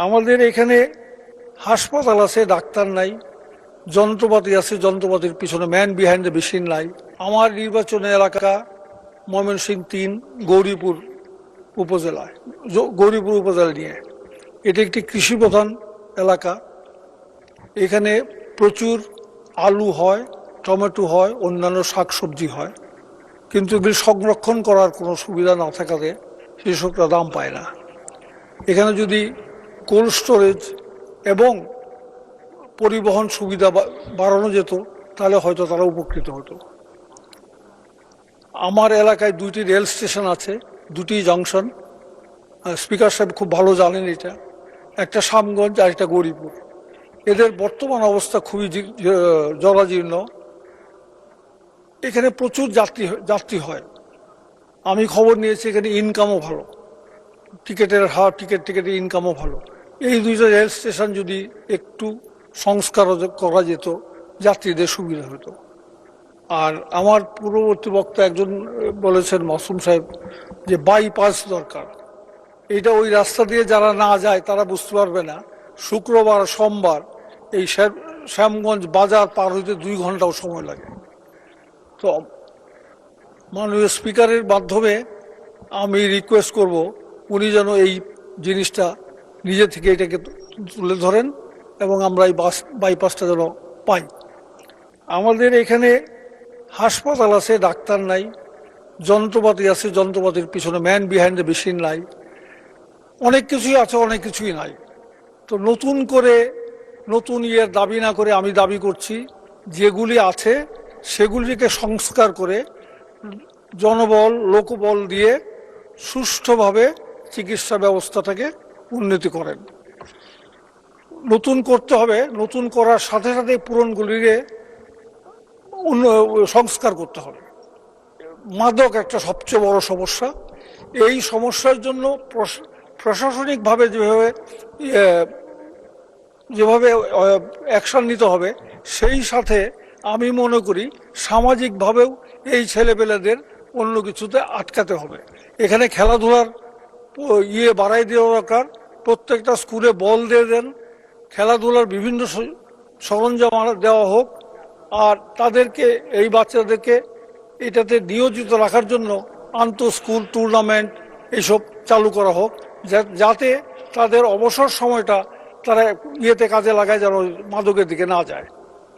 আমাদের এখানে হাসপাতাল আছে, ডাক্তার নাই। যন্ত্রপাতি আছে, যন্ত্রপাতির পিছনে ম্যান বিহাইন্ড দ্য মেশিন নাই। আমার নির্বাচনী এলাকা ময়মনসিংহ ৩ গৌরীপুর উপজেলায়, গৌরীপুর উপজেলা নিয়ে। এটি একটি কৃষি প্রধান এলাকা। এখানে প্রচুর আলু হয়, টমেটো হয়, অন্যান্য শাকসবজি হয়, কিন্তু এগুলি সংরক্ষণ করার কোনো সুবিধা না থাকাতে কৃষকরা দাম পায় না। এখানে যদি কোল্ড স্টোরেজ এবং পরিবহন সুবিধা বাড়ানো যেত তাহলে হয়তো তারা উপকৃত হতো। আমার এলাকায় 2টি রেল স্টেশন আছে, 2টি জংশন। স্পিকার সাহেব খুব ভালো জানেন এটা। একটা শ্যামগঞ্জ আর একটা গৌরীপুর। এদের বর্তমান অবস্থা খুবই জরাজীর্ণ। এখানে প্রচুর যাত্রী হয়। আমি খবর নিয়েছি এখানে ইনকামও ভালো, টিকিটের হার, টিকিটের ইনকামও ভালো। এই 2টা রেল স্টেশন যদি একটু সংস্কার করা যেত যাত্রীদের সুবিধা হতো। আর আমার পূর্ববর্তী বক্তা একজন বলেছেন, মাসুম সাহেব, যে বাইপাস দরকার। এটা ওই রাস্তা দিয়ে যারা না যায় তারা বুঝতে পারবে না। শুক্রবার সোমবার এই শ্যামগঞ্জ বাজার পার হইতে 2 ঘন্টাও সময় লাগে। তো মাননীয় স্পিকারের মাধ্যমে আমি রিকোয়েস্ট করব উনি যেন এই জিনিসটা নিজে থেকে এটাকে তুলে ধরেন এবং আমরা এই বাইপাসটা যেন পাই। আমাদের এখানে হাসপাতাল আছে, ডাক্তার নাই। যন্ত্রপাতি আছে, যন্ত্রপাতির পিছনে ম্যান বিহাইন্ড দ্য মেশিন নাই। অনেক কিছুই আছে, অনেক কিছুই নাই। তো নতুন করে নতুন দাবি না করে আমি দাবি করছি যেগুলি আছে সেগুলিকে সংস্কার করে জনবল, লোকবল দিয়ে সুষ্ঠুভাবে চিকিৎসা ব্যবস্থাটাকে উন্নতি করেন। নতুন করতে হবে, নতুন করার সাথে সাথে পুরনগুলিকে সংস্কার করতে হবে। মাদক একটা সবচেয়ে বড় সমস্যা। এই সমস্যার জন্য প্রশাসনিকভাবে যেভাবে অ্যাকশন নিতে হবে, সেই সাথে আমি মনে করি সামাজিকভাবেও এই ছেলেপেলেদের অন্য কিছুতে আটকাতে হবে। এখানে খেলাধুলার বাড়াই দেওয়া দরকার। প্রত্যেকটা স্কুলে বল দিয়ে দেন, খেলাধুলার বিভিন্ন সরঞ্জাম দেওয়া হোক। আর তাদেরকে, এই বাচ্চাদেরকে এটাতে নিয়োজিত রাখার জন্য আন্তঃ স্কুল টুর্নামেন্ট এইসব চালু করা হোক, যাতে তাদের অবসর সময়টা তারা কাজে লাগায়, যেন মাদকের দিকে না যায়।